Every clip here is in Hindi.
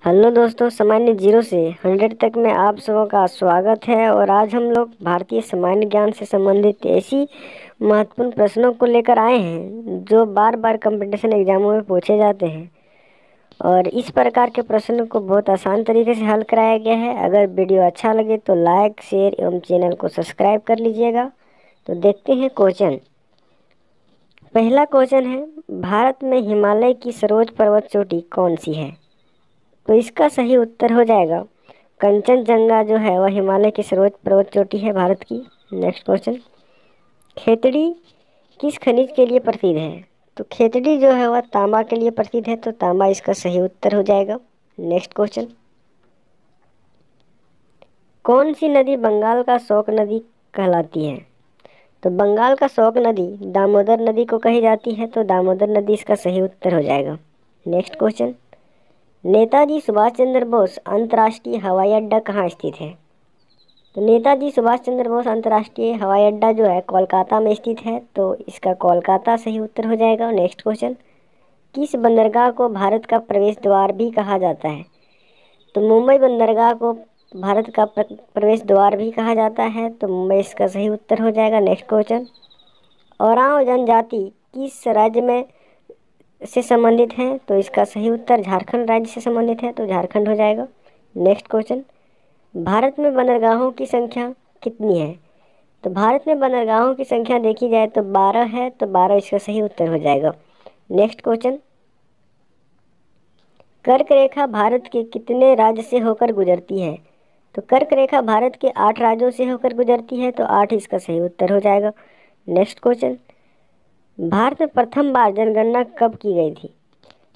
हेलो दोस्तों, सामान्य 0 से 100 तक में आप सबों का स्वागत है। और आज हम लोग भारतीय सामान्य ज्ञान से संबंधित ऐसी महत्वपूर्ण प्रश्नों को लेकर आए हैं जो बार बार कंपटीशन एग्जामों में पूछे जाते हैं। और इस प्रकार के प्रश्नों को बहुत आसान तरीके से हल कराया गया है। अगर वीडियो अच्छा लगे तो लाइक, शेयर एवं चैनल को सब्सक्राइब कर लीजिएगा। तो देखते हैं क्वेश्चन। पहला क्वेश्चन है, भारत में हिमालय की सर्वोच्च पर्वत चोटी कौन सी है? तो इसका सही उत्तर हो जाएगा कंचनजंगा। जो है वह हिमालय की सर्वोच्च पर्वत चोटी है भारत की। नेक्स्ट क्वेश्चन, खेतड़ी किस खनिज के लिए प्रसिद्ध है? तो खेतड़ी जो है वह तांबा के लिए प्रसिद्ध है, तो तांबा इसका सही उत्तर हो जाएगा। नेक्स्ट क्वेश्चन, कौन सी नदी बंगाल का शोक नदी कहलाती है? तो बंगाल का शोक नदी दामोदर नदी को कही जाती है, तो दामोदर नदी इसका सही उत्तर हो जाएगा। नेक्स्ट क्वेश्चन, नेताजी सुभाष चंद्र बोस अंतर्राष्ट्रीय हवाई अड्डा कहाँ स्थित है? तो नेताजी सुभाष चंद्र बोस अंतर्राष्ट्रीय हवाई अड्डा जो है कोलकाता में स्थित है, तो इसका कोलकाता सही उत्तर हो जाएगा। नेक्स्ट क्वेश्चन, किस बंदरगाह को भारत का प्रवेश द्वार भी कहा जाता है? तो मुंबई बंदरगाह को भारत का प्रवेश द्वार भी कहा जाता है, तो मुंबई इसका सही उत्तर हो जाएगा। नेक्स्ट क्वेश्चन, ओरांव जनजाति किस राज्य में से संबंधित है? तो इसका सही उत्तर झारखंड राज्य से संबंधित है, तो झारखंड हो जाएगा। नेक्स्ट क्वेश्चन, भारत में बंदरगाहों की संख्या कितनी है? तो भारत में बंदरगाहों की संख्या देखी जाए तो 12 है, तो 12 इसका सही उत्तर हो जाएगा। नेक्स्ट क्वेश्चन, कर्क रेखा भारत के कितने राज्य से होकर गुजरती है? तो कर्क रेखा भारत के 8 राज्यों से होकर गुजरती है, तो 8 इसका सही उत्तर हो जाएगा। नेक्स्ट क्वेश्चन, भारत में प्रथम बार जनगणना कब की गई थी?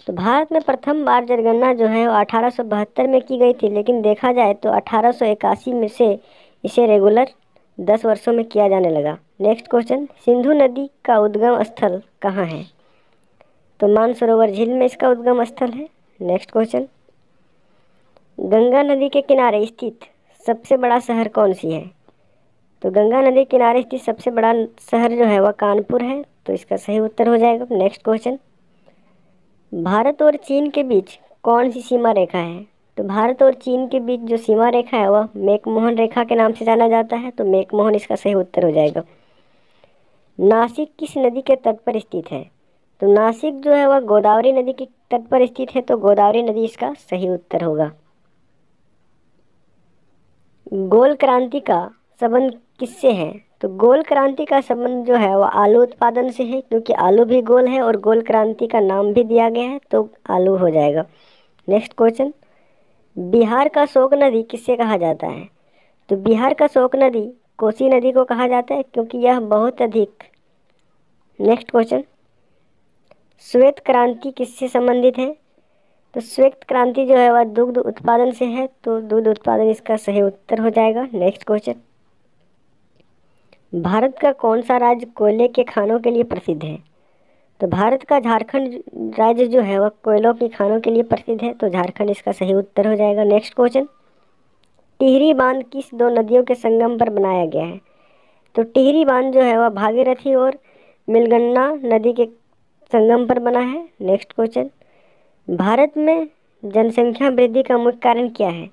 तो भारत में प्रथम बार जनगणना जो है वो 1872 में की गई थी, लेकिन देखा जाए तो 1881 में से इसे रेगुलर 10 वर्षों में किया जाने लगा। नेक्स्ट क्वेश्चन, सिंधु नदी का उद्गम स्थल कहाँ है? तो मानसरोवर झील में इसका उद्गम स्थल है। नेक्स्ट क्वेश्चन, गंगा नदी के किनारे स्थित सबसे बड़ा शहर कौन सी है? तो गंगा नदी के किनारे स्थित सबसे बड़ा शहर जो है वह कानपुर है, तो इसका सही उत्तर हो जाएगा। नेक्स्ट क्वेश्चन, भारत और चीन के बीच कौन सी सीमा रेखा है? तो भारत और चीन के बीच जो सीमा रेखा है वह मैकमोहन रेखा के नाम से जाना जाता है, तो मैकमोहन इसका सही उत्तर हो जाएगा। नासिक किस नदी के तट पर स्थित है? तो नासिक जो है वह गोदावरी नदी के तट पर स्थित है, तो गोदावरी नदी इसका सही उत्तर होगा। गोल क्रांति का संबंध किससे है? तो गोल क्रांति का संबंध जो है वह आलू उत्पादन से है, क्योंकि आलू भी गोल है और गोल क्रांति का नाम भी दिया गया है, तो आलू हो जाएगा। नेक्स्ट क्वेश्चन, बिहार का शोक नदी किससे कहा जाता है? तो बिहार का शोक नदी कोसी नदी को कहा जाता है, क्योंकि यह बहुत अधिक। नेक्स्ट क्वेश्चन, श्वेत क्रांति किससे संबंधित है? तो श्वेत क्रांति जो है वह दुग्ध उत्पादन से है, तो दूध उत्पादन इसका सही उत्तर हो जाएगा। नेक्स्ट क्वेश्चन, भारत का कौन सा राज्य कोयले के खानों के लिए प्रसिद्ध है? तो भारत का झारखंड राज्य जो है वह कोयलों की खानों के लिए प्रसिद्ध है, तो झारखंड इसका सही उत्तर हो जाएगा। नेक्स्ट क्वेश्चन, टिहरी बांध किस 2 नदियों के संगम पर बनाया गया है? तो टिहरी बांध जो है वह भागीरथी और मिलगन्ना नदी के संगम पर बना है। नेक्स्ट क्वेश्चन, भारत में जनसंख्या वृद्धि का मुख्य कारण क्या है?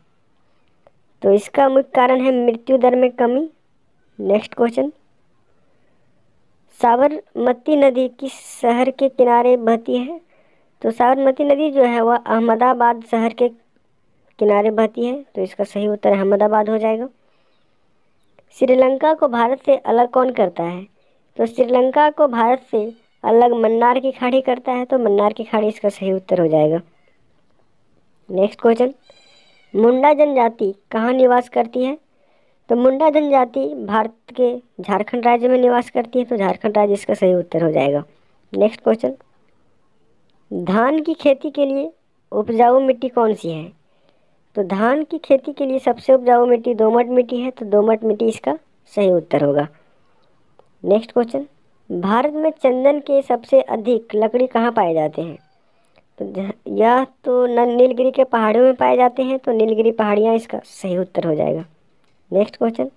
तो इसका मुख्य कारण है मृत्यु दर में कमी। नेक्स्ट क्वेश्चन, साबरमती नदी किस शहर के किनारे बहती है? तो साबरमती नदी जो है वह अहमदाबाद शहर के किनारे बहती है, तो इसका सही उत्तर अहमदाबाद हो जाएगा। श्रीलंका को भारत से अलग कौन करता है? तो श्रीलंका को भारत से अलग मन्नार की खाड़ी करता है, तो मन्नार की खाड़ी इसका सही उत्तर हो जाएगा। नेक्स्ट क्वेश्चन, मुंडा जनजाति कहाँ निवास करती है? तो मुंडा जनजाति भारत के झारखंड राज्य में निवास करती है, तो झारखंड राज्य इसका सही उत्तर हो जाएगा। नेक्स्ट क्वेश्चन, धान की खेती के लिए उपजाऊ मिट्टी कौन सी है? तो धान की खेती के लिए सबसे उपजाऊ मिट्टी दोमट मिट्टी है, तो दोमट मिट्टी इसका सही उत्तर होगा। नेक्स्ट क्वेश्चन, भारत में चंदन के सबसे अधिक लकड़ी कहाँ पाए जाते हैं? तो यह तो नीलगिरी के पहाड़ियों में पाए जाते हैं, तो नीलगिरी पहाड़ियाँ इसका सही उत्तर हो जाएगा। Next question,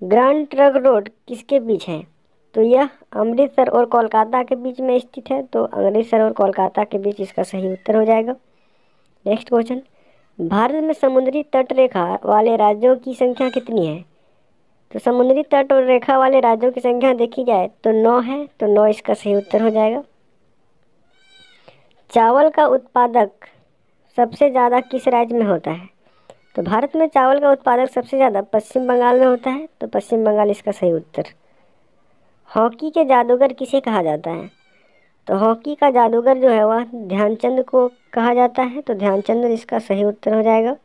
grand trunk road किसके बीच है? तो यह अमृतसर और कोलकाता के बीच में स्थित है, तो अमृतसर और कोलकाता के बीच इसका सही उत्तर हो जाएगा। नेक्स्ट क्वेश्चन, भारत में समुद्री तट रेखा वाले राज्यों की संख्या कितनी है? तो समुद्री तट और रेखा वाले राज्यों की संख्या देखी जाए तो 9 है, तो 9 इसका सही उत्तर हो जाएगा। चावल का उत्पादक सबसे ज़्यादा किस राज्य में होता है? तो भारत में चावल का उत्पादक सबसे ज़्यादा पश्चिम बंगाल में होता है, तो पश्चिम बंगाल इसका सही उत्तर। हॉकी के जादूगर किसे कहा जाता है? तो हॉकी का जादूगर जो है वह ध्यानचंद को कहा जाता है, तो ध्यानचंद इसका सही उत्तर हो जाएगा।